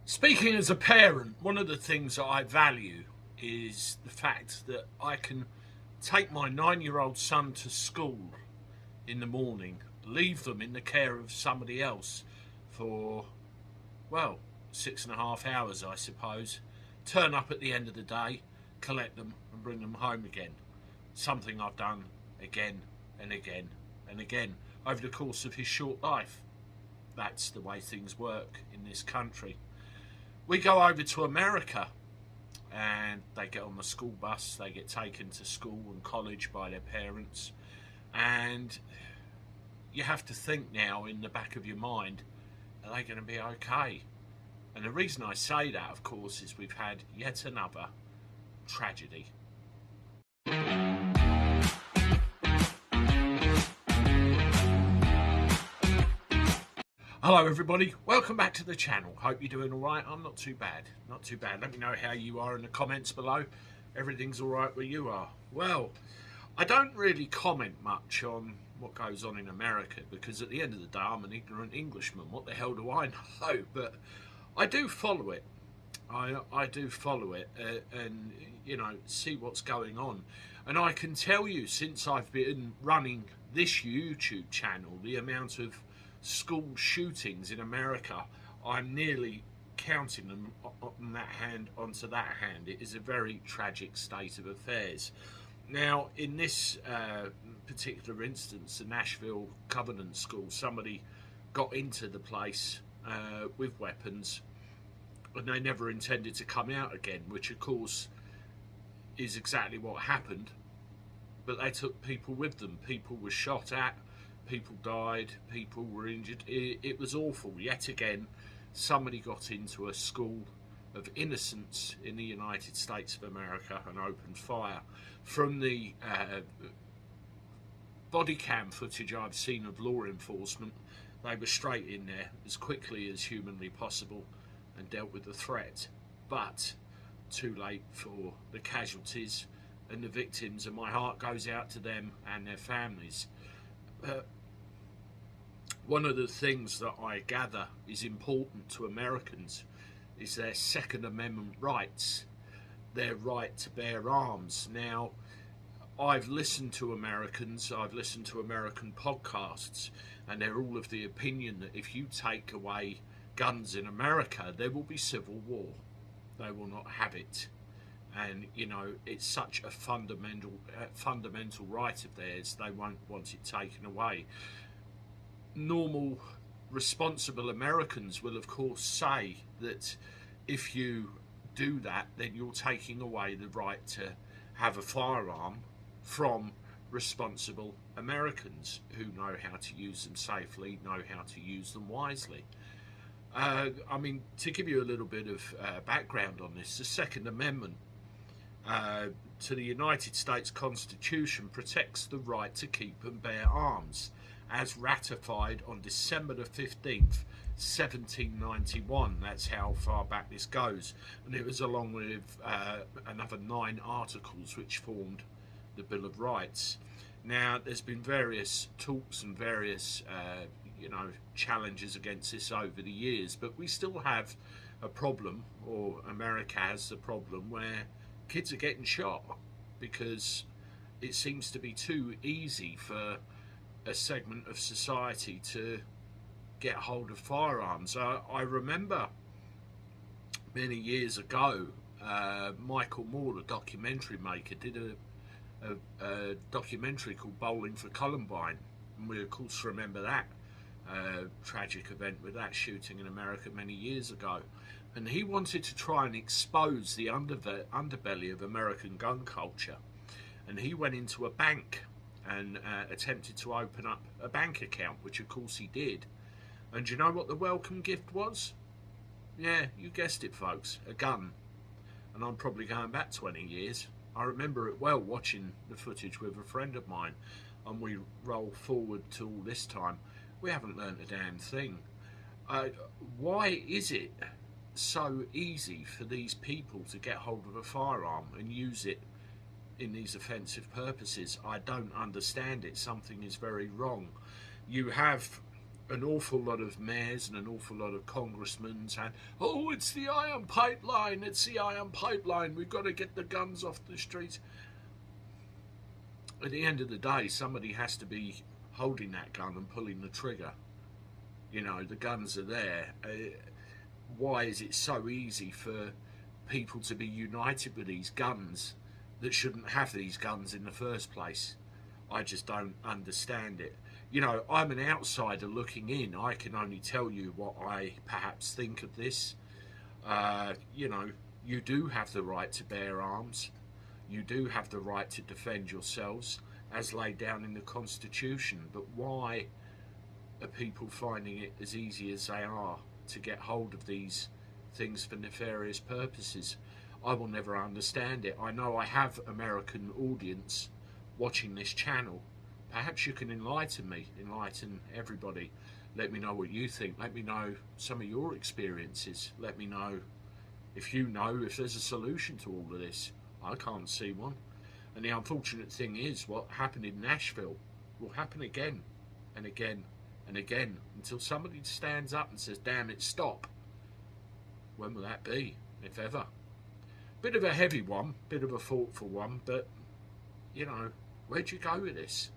Speaking as a parent, one of the things that I value is the fact that I can take my 9-year-old son to school in the morning, leave them in the care of somebody else for, well, 6.5 hours, I suppose, turn up at the end of the day, collect them and bring them home again. Something I've done again and again and again over the course of his short life. That's the way things work in this country. We go over to America and they get on the school bus, they get taken to school and college by their parents, and you have to think now in the back of your mind, are they going to be okay? And the reason I say that, of course, is we've had yet another tragedy. Hello everybody, welcome back to the channel. Hope you're doing alright. I'm not too bad, Let me know how you are in the comments below. Everything's alright where you are. Well, I don't really comment much on what goes on in America because at the end of the day I'm an ignorant Englishman. What the hell do I know? But I do follow it. I do follow it and see what's going on. And I can tell you, since I've been running this YouTube channel, the amount of school shootings in America, I'm nearly counting them on that hand onto that hand. It is a very tragic state of affairs. Now, in this particular instance, the Nashville Covenant School, somebody got into the place with weapons and they never intended to come out again, which of course is exactly what happened. But they took people with them. People were shot at, people died, people were injured. It was awful. Yet again, somebody got into a school of innocence in the United States of America and opened fire. From the body cam footage I've seen of law enforcement, they were straight in there as quickly as humanly possible and dealt with the threat. But too late for the casualties and the victims, and my heart goes out to them and their families. One of the things that I gather is important to Americans is their Second Amendment rights, their right to bear arms. Now, I've listened to Americans, I've listened to American podcasts, and they're all of the opinion that if you take away guns in America, there will be civil war. They will not have it. And it's such a fundamental right of theirs, they won't want it taken away. Normal, responsible Americans will of course say that if you do that, then you're taking away the right to have a firearm from responsible Americans who know how to use them safely, know how to use them wisely. I mean, to give you a little bit of background on this, the Second Amendment to the United States Constitution protects the right to keep and bear arms, as ratified on December the 15th, 1791. That's how far back this goes. And it was along with another 9 articles which formed the Bill of Rights. Now, there's been various talks and various challenges against this over the years, but we still have a problem, or America has the problem, where kids are getting shot because it seems to be too easy for a segment of society to get hold of firearms. I remember many years ago, Michael Moore, the documentary maker, did a documentary called Bowling for Columbine, and we of course remember that tragic event with that shooting in America many years ago. And he wanted to try and expose the underbelly of American gun culture, and he went into a bank and attempted to open up a bank account, which of course he did. And you know what the welcome gift was? Yeah, you guessed it folks, a gun. And I'm probably going back 20 years. I remember it well, watching the footage with a friend of mine, and we roll forward to all this time. We haven't learned a damn thing. Why is it so easy for these people to get hold of a firearm and use it in these offensive purposes? I don't understand it. Something is very wrong. You have an awful lot of mayors and an awful lot of congressmen saying, oh, it's the iron pipeline, it's the iron pipeline, we've got to get the guns off the streets. At the end of the day, somebody has to be holding that gun and pulling the trigger. You know, the guns are there. Why is it so easy for people to be united with these guns that shouldn't have these guns in the first place? I just don't understand it. You know, I'm an outsider looking in. I can only tell you what I perhaps think of this. You know, you do have the right to bear arms. You do have the right to defend yourselves as laid down in the Constitution. But why are people finding it as easy as they are to get hold of these things for nefarious purposes? I will never understand it. I know I have American audience watching this channel. Perhaps you can enlighten me, enlighten everybody. Let me know what you think. Let me know some of your experiences. Let me know if you know if there's a solution to all of this. I can't see one. And the unfortunate thing is, what happened in Nashville will happen again and again and again until somebody stands up and says, damn it, stop. When will that be, if ever? Bit of a heavy one, bit of a thoughtful one, but, you know, where'd you go with this?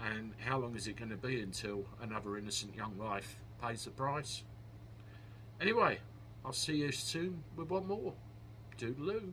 And how long is it going to be until another innocent young life pays the price? Anyway, I'll see you soon with one more. Toodaloo.